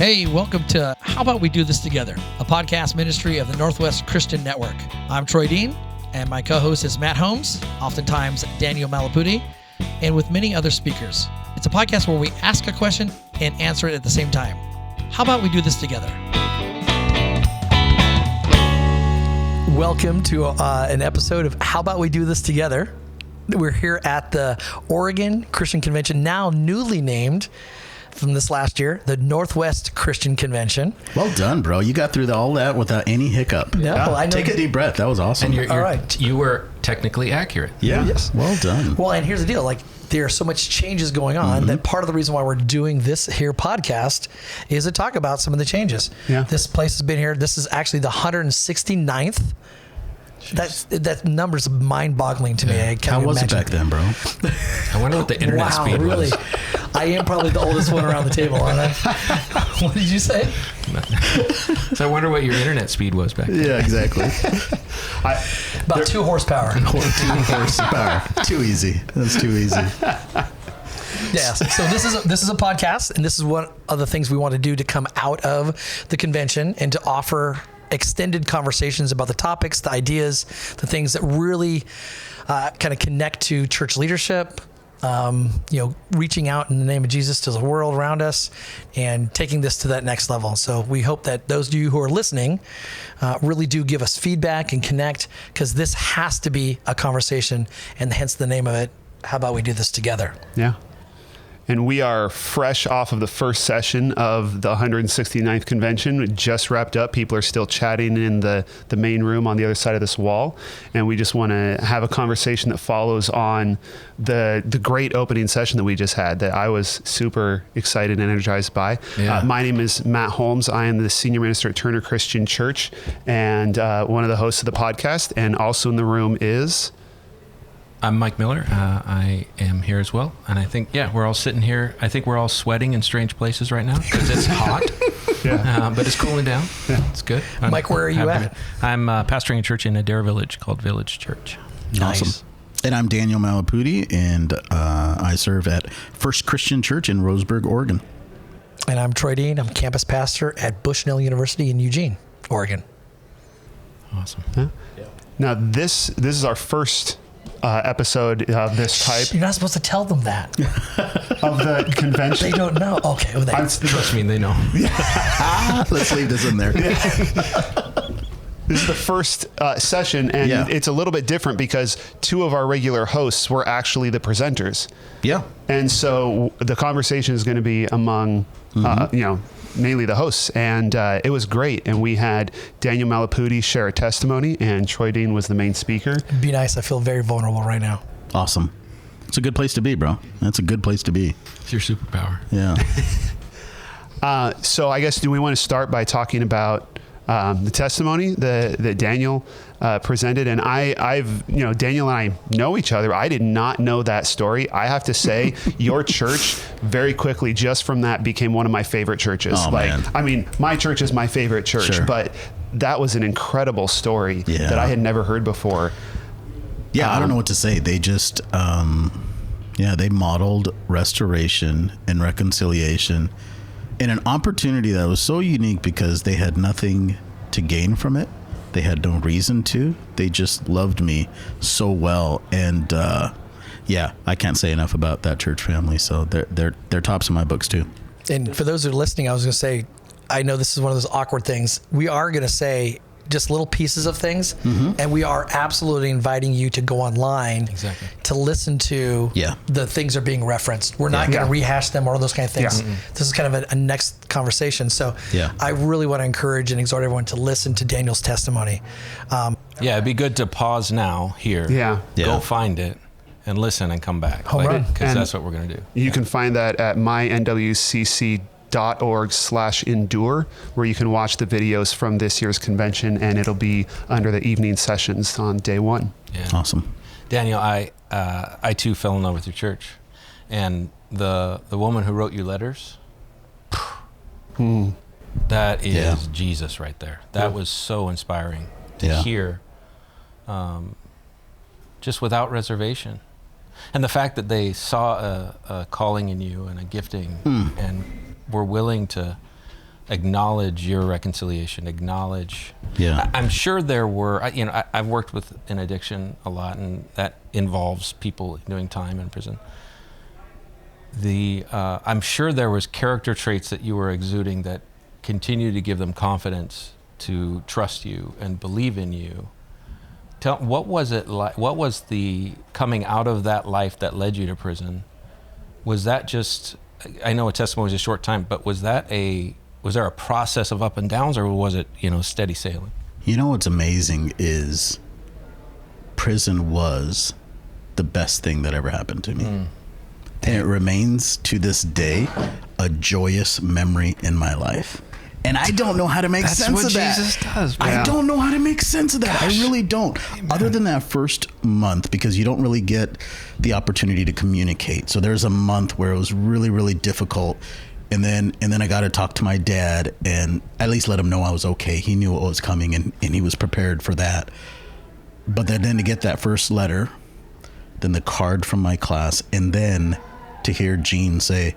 Hey, welcome to How About We Do This Together, a podcast ministry of the Northwest Christian Network. I'm Troy Dean, and my co-host is Matt Holmes, oftentimes Daniel Mallipudi, and with many other speakers. It's a podcast where we ask a question and answer it at the same time. How about we do this together? Welcome to an episode of How About We Do This Together. We're here at the Oregon Christian Convention, now newly named from this last year, the Northwest Christian Convention. Well done, bro. You got through all that without any hiccup. No, I know. Take a deep breath. That was awesome. And All right. you were technically accurate. Yeah. Yes. Well done. Well, and here's the deal. Like, there are so much changes going on that part of the reason why we're doing this here podcast is to talk about some of the changes. Yeah. This place has been here. This is actually the 169th. That number's mind-boggling to me. I can't How was imagine. it back then, bro? I wonder what the internet Wow, speed really? was. I am probably the oldest one around the table, aren't I? What did you say? So I wonder what your internet speed was back then. Yeah, exactly. About 2 horsepower. 2 horsepower. Too easy. That's too easy. Yeah. So this is a podcast, and this is one of the things we want to do to come out of the convention and to offer extended conversations about the topics, the ideas, the things that really kind of connect to church leadership. Reaching out in the name of Jesus to the world around us and taking this to that next level. So we hope that those of you who are listening really do give us feedback and connect, because this has to be a conversation, and hence the name of it. How about we do this together? Yeah. And we are fresh off of the first session of the 169th convention. It just wrapped up. People are still chatting in the main room on the other side of this wall. And we just want to have a conversation that follows on the great opening session that we just had that I was super excited and energized by. Yeah. My name is Matt Holmes. I am the senior minister at Turner Christian Church and one of the hosts of the podcast. And also in the room is... I'm Mike Miller. I am here as well. And I think, we're all sitting here. I think we're all sweating in strange places right now because it's hot. Yeah. But it's cooling down. Yeah. It's good. Mike, where are you at? I'm pastoring a church in Adair Village called Village Church. Nice. Awesome. And I'm Daniel Mallipudi, and I serve at First Christian Church in Roseburg, Oregon. And I'm Troy Dean. I'm campus pastor at Bushnell University in Eugene, Oregon. Awesome. Yeah. Now, this is our first... episode of this type. You're not supposed to tell them that. Of the convention. They don't know. Okay. Well, Trust me, they know. Let's leave this in there. This is the first session, and it's a little bit different because 2 of our regular hosts were actually the presenters. Yeah. And so the conversation is going to be among, mainly the hosts. And it was great. And we had Daniel Mallipudi share a testimony, and Troy Dean was the main speaker. Be nice. I feel very vulnerable right now. Awesome. It's a good place to be, bro. That's a good place to be. It's your superpower. Yeah. So I guess, do we want to start by talking about the testimony that Daniel presented? And Daniel and I know each other. I did not know that story. I have to say, your church very quickly, just from that, became one of my favorite churches. Oh, man. I mean, my church is my favorite church, Sure. but that was an incredible story Yeah. that I had never heard before. Yeah, I don't know what to say. They just, they modeled restoration and reconciliation in an opportunity that was so unique because they had nothing to gain from it. They had no reason to. They just loved me so well. And I can't say enough about that church family. So they're tops in my books too. And for those who are listening, I was going to say, I know this is one of those awkward things. We are going to say just little pieces of things, and we are absolutely inviting you to go online to listen to the things that are being referenced. We're not going to rehash them or all those kind of things. Yeah. This is kind of a next conversation. So I really want to encourage and exhort everyone to listen to Daniel's testimony. It'd be good to pause now here. Yeah. Go find it and listen and come back. Home run. Because And that's what we're going to do. You can find that at mynwcc.org/endure, where you can watch the videos from this year's convention, and it'll be under the evening sessions on day 1. Yeah. Awesome. Daniel, I too fell in love with your church, and the woman who wrote you letters, that is Jesus right there. That was so inspiring to hear, just without reservation. And the fact that they saw a calling in you and a gifting and were willing to acknowledge your reconciliation, acknowledge. Yeah. I'm sure there were, I've worked with an addiction a lot, and that involves people doing time in prison. I'm sure there was character traits that you were exuding that continue to give them confidence to trust you and believe in you. What was it like? What was the coming out of that life that led you to prison? Was that just, I know a testimony is a short time, but was there a process of up and downs, or was it, steady sailing? You know what's amazing is prison was the best thing that ever happened to me. And it remains to this day a joyous memory in my life. And I don't know how to make sense of that. That's what Jesus does, man. I don't know how to make sense of that. Gosh. I really don't. Amen. Other than that first month, because you don't really get the opportunity to communicate. So there's a month where it was really, really difficult. And then I got to talk to my dad and at least let him know I was okay. He knew what was coming and he was prepared for that. But then to get that first letter, then the card from my class, and then to hear Gene say,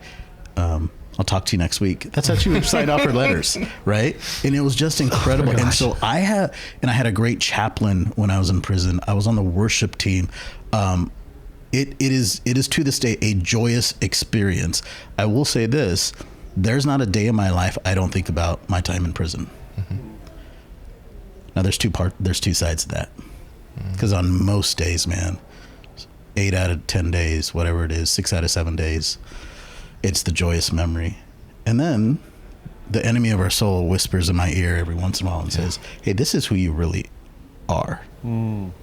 I'll talk to you next week. That's how she would sign off her letters, right? And it was just incredible. And so I had a great chaplain when I was in prison. I was on the worship team. It is to this day a joyous experience. I will say this: there's not a day in my life I don't think about my time in prison. Mm-hmm. Now there's two sides to that. Because on most days, man, 8 out of 10 days, whatever it is, 6 out of 7 days, it's the joyous memory. And then the enemy of our soul whispers in my ear every once in a while and says, hey, this is who you really are. And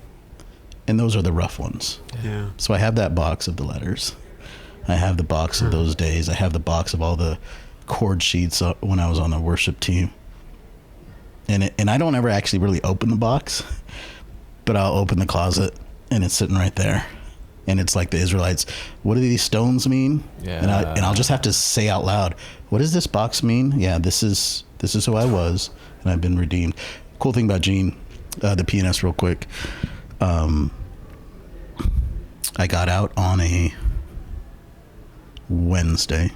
those are the rough ones. Yeah. So I have that box of the letters. I have the box of those days. I have the box of all the chord sheets when I was on the worship team. And I don't ever actually really open the box, but I'll open the closet and it's sitting right there. And it's like the Israelites, what do these stones mean? Yeah. And I'll just have to say out loud, what does this box mean? Yeah, this is who I was, and I've been redeemed. Cool thing about Gene, the pianist, real quick. I got out on a Wednesday.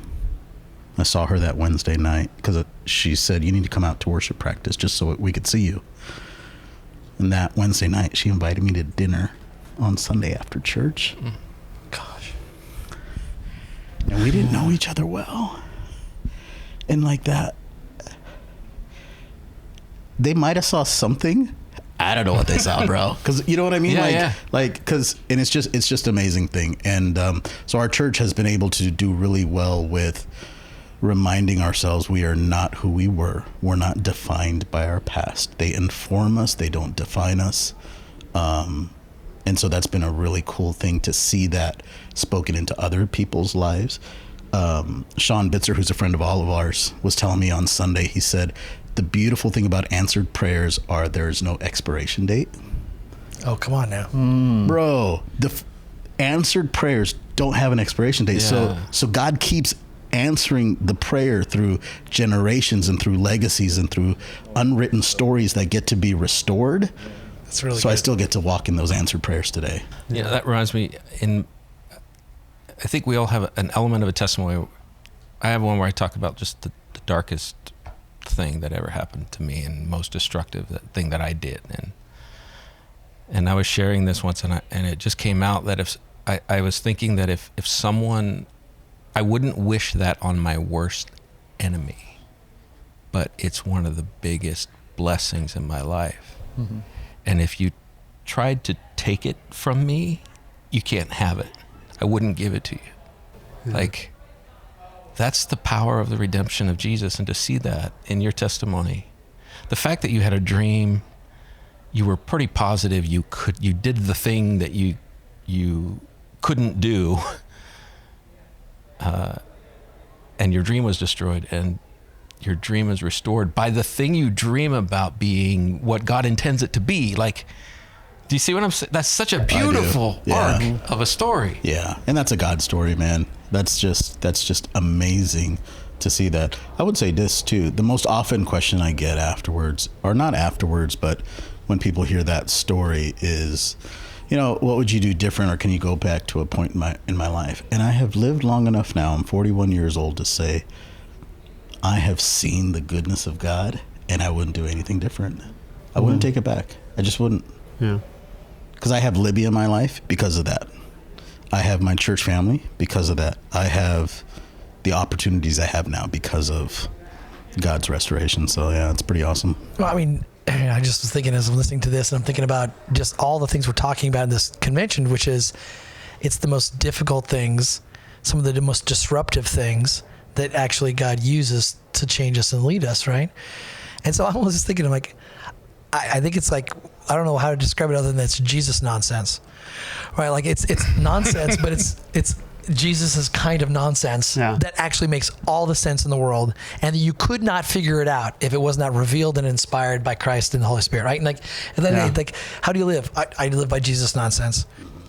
I saw her that Wednesday night because she said, you need to come out to worship practice just so we could see you. And that Wednesday night, she invited me to dinner on Sunday after church. Gosh. And we didn't know each other well. And like that, they might have saw something. I don't know what they saw, bro. Because you know what I mean? Yeah, And it's just an amazing thing. And so our church has been able to do really well with reminding ourselves we are not who we were. We're not defined by our past. They inform us. They don't define us. And so that's been a really cool thing to see that spoken into other people's lives. Sean Bitzer, who's a friend of all of ours, was telling me on Sunday, he said, the beautiful thing about answered prayers are there's no expiration date. Oh, come on now. Bro, answered prayers don't have an expiration date. Yeah. So God keeps answering the prayer through generations and through legacies and through unwritten stories that get to be restored. That's really So good. I still get to walk in those answered prayers today. Yeah, that reminds me. I think we all have an element of a testimony. I have one where I talk about just the darkest thing that ever happened to me and most destructive thing that I did. And I was sharing this once, and it just came out that if I was thinking that if someone, I wouldn't wish that on my worst enemy, but it's one of the biggest blessings in my life. Mm-hmm. And if you tried to take it from me, you can't have it. I wouldn't give it to you. Mm-hmm. Like, that's the power of the redemption of Jesus. And to see that in your testimony, the fact that you had a dream, you were pretty positive you did the thing that you couldn't do, and your dream was destroyed, and your dream is restored by the thing you dream about being what God intends it to be. Like, do you see what I'm saying? That's such a beautiful arc of a story. Yeah, and that's a God story, man. That's just amazing to see that. I would say this too. The most often question I get afterwards, or not afterwards, but when people hear that story is, what would you do different, or can you go back to a point in my life? And I have lived long enough now, I'm 41 years old, to say, I have seen the goodness of God, and I wouldn't do anything different. I wouldn't take it back. I just wouldn't. Yeah. Because I have Libya in my life because of that. I have my church family because of that. I have the opportunities I have now because of God's restoration. So yeah, it's pretty awesome. Well, I mean, I just was thinking as I'm listening to this, and I'm thinking about just all the things we're talking about in this convention, which is it's the most difficult things, some of the most disruptive things that actually God uses to change us and lead us, right? And so I was just thinking, I'm like, I think it's like, I don't know how to describe it other than it's Jesus nonsense, right? Like it's nonsense, but it's Jesus's kind of nonsense that actually makes all the sense in the world, and you could not figure it out if it was not revealed and inspired by Christ and the Holy Spirit, right? And then like, how do you live? I live by Jesus nonsense.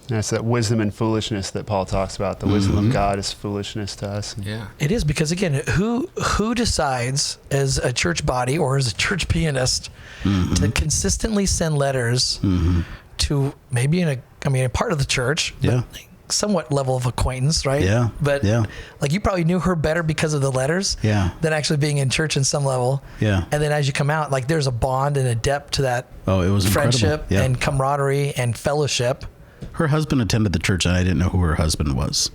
That's that wisdom and foolishness that Paul talks about. The wisdom of God is foolishness to us. Yeah. It is, because again, who decides as a church body or as a church pianist to consistently send letters to maybe a part of the church, but somewhat level of acquaintance, right? Yeah. But like you probably knew her better because of the letters than actually being in church in some level. Yeah. And then as you come out, like there's a bond and a depth to that it was friendship incredible. and camaraderie and fellowship. Her husband attended the church, and I didn't know who her husband was.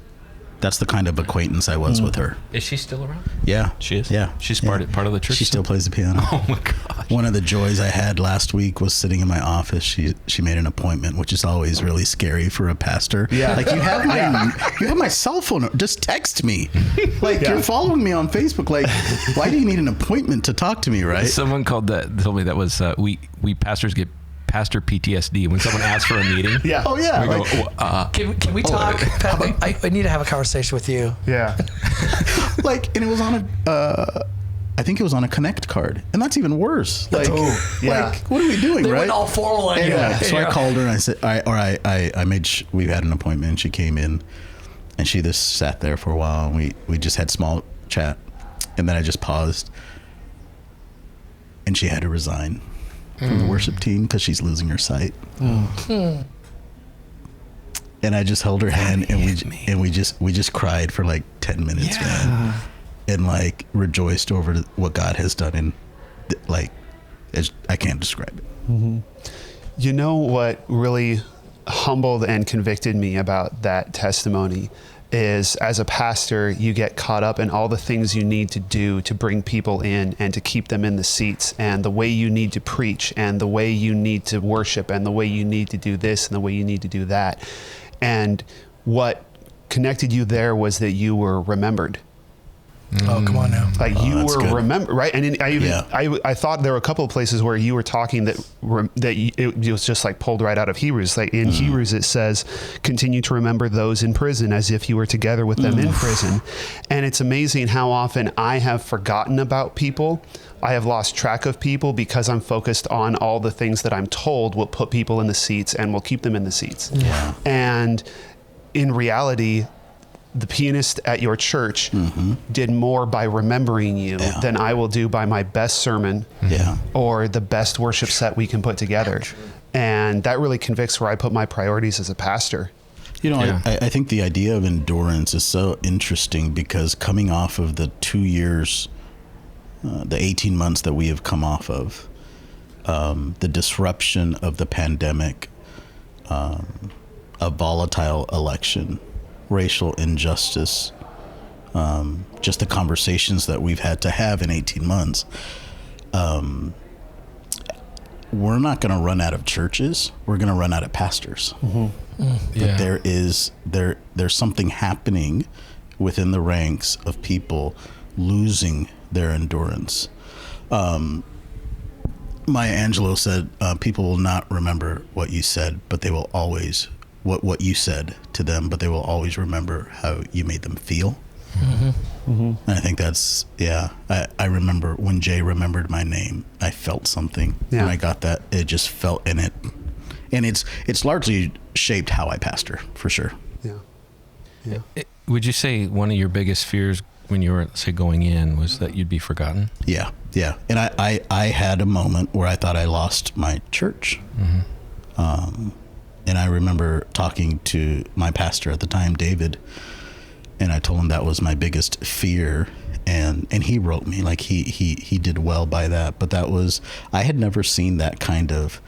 That's the kind of acquaintance I was with her. Is she still around? Yeah. She is? Yeah. She's part of the church? She still plays the piano. Oh my gosh. One of the joys I had last week was sitting in my office. She made an appointment, which is always really scary for a pastor. Yeah. Like you have my cell phone. Just text me. Like you're following me on Facebook. Like, why do you need an appointment to talk to me, right? Someone told me that was we pastors get pastor PTSD when someone asks for a meeting. Yeah. Oh yeah. We Like, go, Can we talk? Pat, I need to have a conversation with you. Yeah. like, and it was on I think it was on a Connect card, and that's even worse. Like, like what are we doing, They right? went all formal on you. Yeah. So I called her and I said, I made we had an appointment, and she came in, and she just sat there for a while, and we just had small chat, and then I just paused, and she had to resign from the worship team because she's losing her sight. And I just held her hand, and we just cried for like 10 minutes, man, and like rejoiced over what God has done, and like I can't describe it. You know what really humbled and convicted me about that testimony is, as a pastor, you get caught up in all the things you need to do to bring people in and to keep them in the seats, and the way you need to preach, and the way you need to worship, and the way you need to do this, and the way you need to do that. And what connected you there was that you were remembered. Oh, come on now. Like you that's were good. remember, right? And I thought there were a couple of places where you were talking that it was just like pulled right out of Hebrews. Like in Hebrews, it says, continue to remember those in prison as if you were together with them in prison. And it's amazing how often I have forgotten about people. I have lost track of people because I'm focused on all the things that I'm told will put people in the seats and will keep them in the seats. Yeah. And in reality, the pianist at your church did more by remembering you than I will do by my best sermon or the best worship set we can put together. And that really convicts where I put my priorities as a pastor. You know, I think the idea of endurance is so interesting, because coming off of the 2 years, the 18 months that we have come off of, the disruption of the pandemic, a volatile election, racial injustice, just the conversations that we've had to have in 18 months. We're not going to run out of churches. We're going to run out of pastors. But there's something happening within the ranks of people losing their endurance. Maya Angelou said, people will not remember what you said, but they will always what you said to them, but they will always remember how you made them feel. And I think that's, I remember when Jay remembered my name, I felt something. And I got that. It just felt in it. And it's largely shaped how I pastor, for sure. Would you say one of your biggest fears when you were, say, going in was that you'd be forgotten? Yeah. And I had a moment where I thought I lost my church. And I remember talking to my pastor at the time, David, and I told him that was my biggest fear. and he wrote me, like he did well by that. But I had never seen that kind of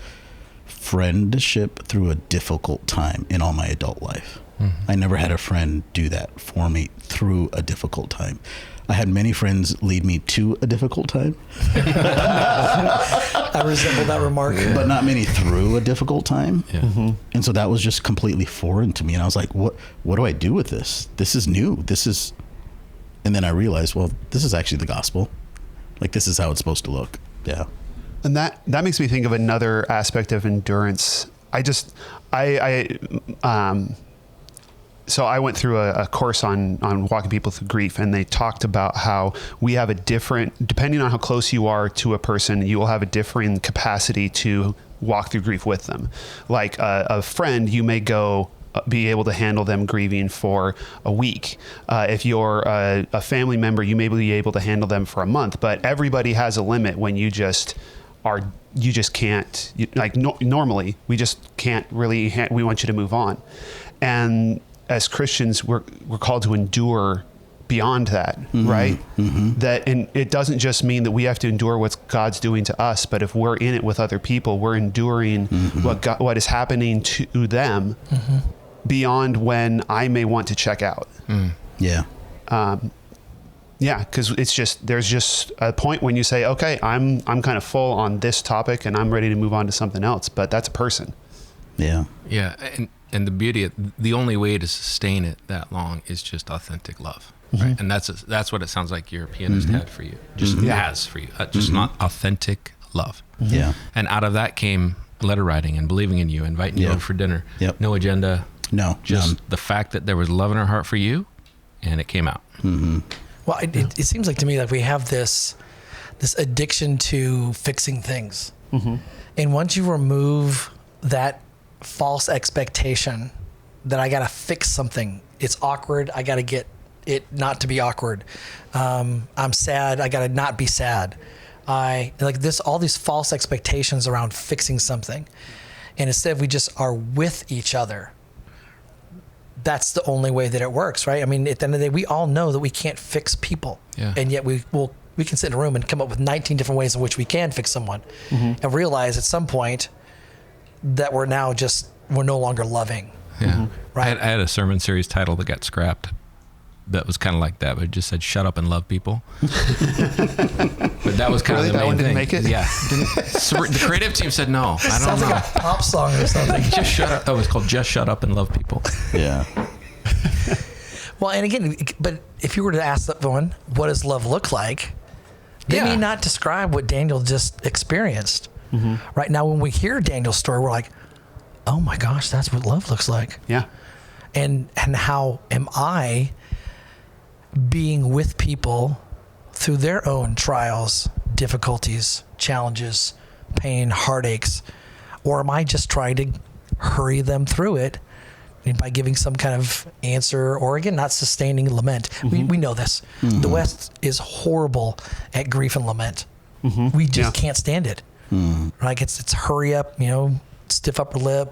friendship through a difficult time in all my adult life. I never had a friend do that for me through a difficult time. I had many friends lead me to a difficult time. I resemble that remark. But not many through a difficult time. Yeah. Mm-hmm. And so that was just completely foreign to me. And I was like, what do I do with this? This is new. And then I realized, well, this is actually the gospel. Like, this is how it's supposed to look. Yeah. And that makes me think of another aspect of endurance. So I went through a course on walking people through grief, and they talked about how we have depending on how close you are to a person, you will have a differing capacity to walk through grief with them. Like a friend, you may be able to handle them grieving for a week. If you're a family member, you may be able to handle them for a month, but everybody has a limit when you just can't, normally we just can't really, we want you to move on. And as Christians, we're called to endure beyond that, right? Mm-hmm. And it doesn't just mean that we have to endure what God's doing to us, but if we're in it with other people, we're enduring what is happening to them beyond when I may want to check out. Yeah. Yeah, because there's just a point when you say, okay, I'm kind of full on this topic and I'm ready to move on to something else, but that's a person. Yeah. Yeah. And the beauty, the only way to sustain it that long is just authentic love, right? And that's what it sounds like your pianist had for you, just has for you, just not authentic love. Yeah. And out of that came letter writing and believing in you, inviting you over for dinner. Yep. No agenda. No. Just the fact that there was love in her heart for you, and it came out. Mm-hmm. Well, it seems like to me like we have this addiction to fixing things, and once you remove that false expectation that I got to fix something, it's awkward, I got to get it not to be awkward. I'm sad, I got to not be sad. I like this, all these false expectations around fixing something. And instead we just are with each other. That's the only way that it works, right? I mean, at the end of the day, we all know that we can't fix people. Yeah. And yet we can sit in a room and come up with 19 different ways in which we can fix someone and realize at some point that we're no longer loving. Yeah. Right. I had a sermon series title that got scrapped that was kind of like that, but it just said, shut up and love people. But that was kind of the that main one didn't thing. make it? Yeah. So the creative team said, no, I don't Sounds know. like a pop song or something. Just shut up. That was called Just Shut Up and Love People. Yeah. Well, and again, but if you were to ask someone, what does love look like? They may not describe what Daniel just experienced. Right now, when we hear Daniel's story, we're like, oh my gosh, that's what love looks like. Yeah. And how am I being with people through their own trials, difficulties, challenges, pain, heartaches, or am I just trying to hurry them through it by giving some kind of answer, or again, not sustaining lament? We know this. The West is horrible at grief and lament. We just can't stand it. Like it's hurry up, stiff upper lip,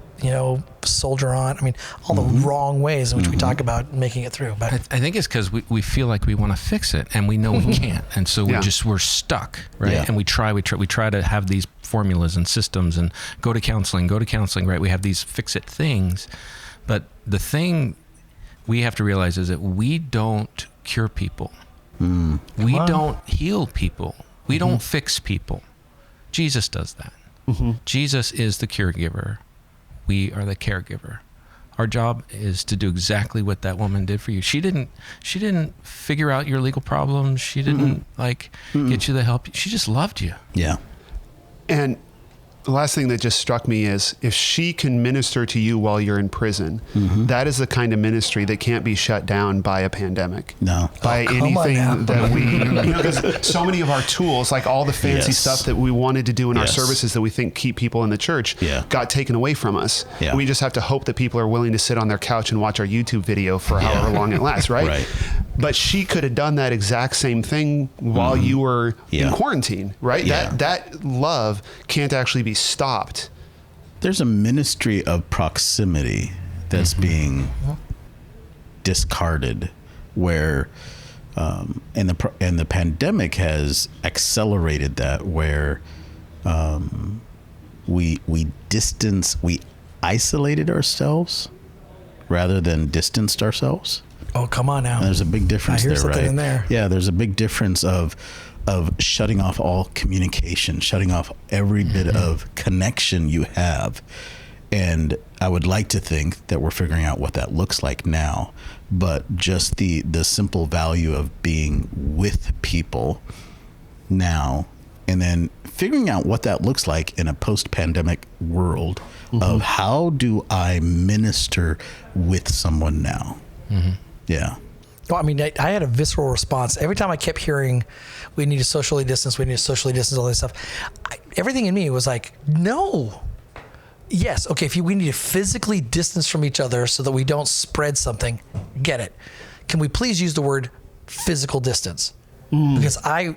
soldier on. I mean, all the wrong ways in which we talk about making it through. But I think it's because we feel like we want to fix it and we know we can't. And so we're stuck, right? Yeah. And we try to have these formulas and systems and go to counseling, right? We have these fix it things. But the thing we have to realize is that we don't cure people. We don't heal people. We don't fix people. Jesus does that. Jesus is the cure giver. We are the caregiver. Our job is to do exactly what that woman did for you. She didn't figure out your legal problems. She didn't get you the help. She just loved you. Yeah. And the last thing that just struck me is if she can minister to you while you're in prison, that is the kind of ministry that can't be shut down by a pandemic. No. By anything that we, because so many of our tools, like all the fancy stuff that we wanted to do in our services that we think keep people in the church, got taken away from us. Yeah. We just have to hope that people are willing to sit on their couch and watch our YouTube video for however long it lasts, right? Right. But she could have done that exact same thing while you were in quarantine, right? Yeah. That love can't actually be stopped. There's a ministry of proximity that's being discarded, where And the pandemic has accelerated that, where we isolated ourselves rather than distanced ourselves. Oh, come on now. And there's a big difference I hear there, something right? in there. Yeah, there's a big difference of shutting off all communication, shutting off every bit of connection you have. And I would like to think that we're figuring out what that looks like now, but just the simple value of being with people now, and then figuring out what that looks like in a post-pandemic world of how do I minister with someone now? Yeah. Well, I mean, I had a visceral response. Every time I kept hearing, we need to socially distance, all this stuff, everything in me was like, no. Yes, okay, we need to physically distance from each other so that we don't spread something, get it. Can we please use the word physical distance? Because I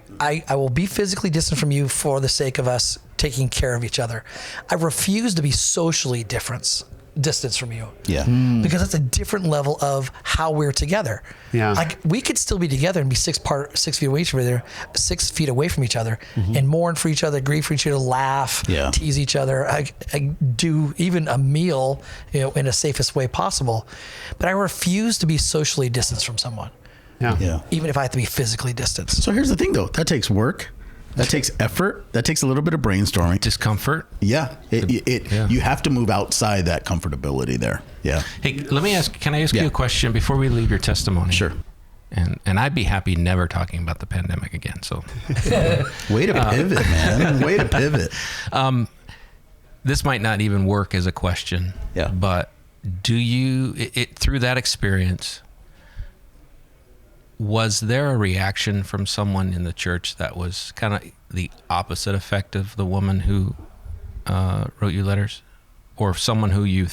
will be physically distant from you for the sake of us taking care of each other. I refuse to be socially distance from you. Yeah. Because that's a different level of how we're together. Yeah. Like, we could still be together and be 6 feet away from each other, 6 feet away from each other, and mourn for each other, grieve for each other, laugh, tease each other. I do even a meal, in the safest way possible. But I refuse to be socially distanced from someone. Yeah. Even if I have to be physically distanced. So here's the thing, though. That takes work. That takes effort. That takes a little bit of brainstorming. Discomfort. Yeah. You have to move outside that comfortability there. Yeah. Hey, can I ask you a question before we leave your testimony? Sure. And I'd be happy never talking about the pandemic again. So Way to pivot, man. Way to pivot. This might not even work as a question. Yeah. But through that experience, was there a reaction from someone in the church that was kind of the opposite effect of the woman who wrote you letters, or someone who you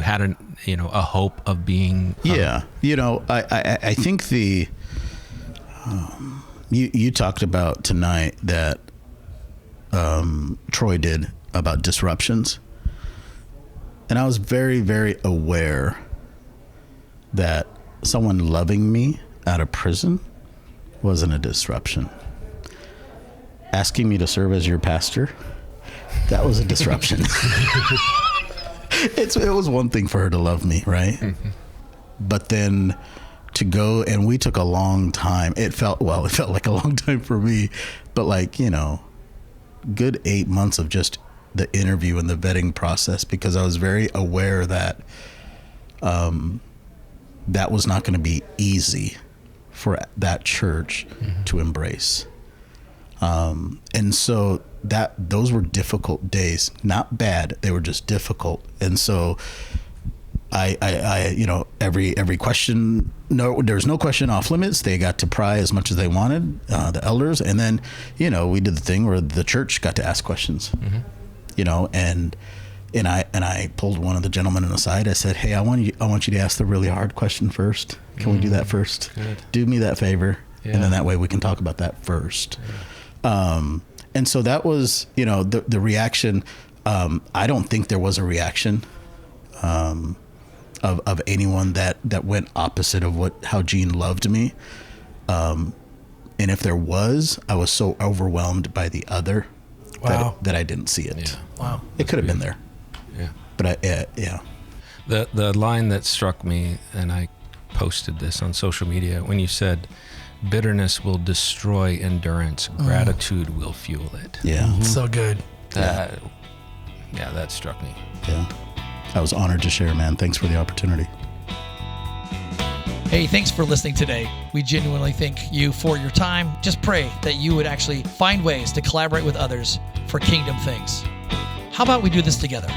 had a hope of being? Yeah, I think you talked about tonight that Troy did about disruptions, and I was very, very aware that someone loving me out of prison wasn't a disruption. Asking me to serve as your pastor, that was a disruption. It was one thing for her to love me, right? But then to go, and we took a long time. It felt like a long time for me, but good 8 months of just the interview and the vetting process, because I was very aware that that was not going to be easy for that church to embrace. And so those were difficult days, not bad. They were just difficult. And so I every question, there's no question off limits. They got to pry as much as they wanted, the elders. And then, we did the thing where the church got to ask questions, and I pulled one of the gentlemen aside. I said, "Hey, I want you to ask the really hard question first. Can we do that first? Good. Do me that favor, and then that way we can talk about that first." And so that was, the reaction. I don't think there was a reaction of anyone that went opposite of how Gene loved me. And if there was, I was so overwhelmed by the other that I didn't see it. Yeah. Wow. It could have been there. Yeah. But yeah. The line that struck me, and I posted this on social media, when you said, "Bitterness will destroy endurance. Gratitude will fuel it." Yeah. So good. That struck me. Yeah. I was honored to share, man. Thanks for the opportunity. Hey, thanks for listening today. We genuinely thank you for your time. Just pray that you would actually find ways to collaborate with others for kingdom things. How about we do this together?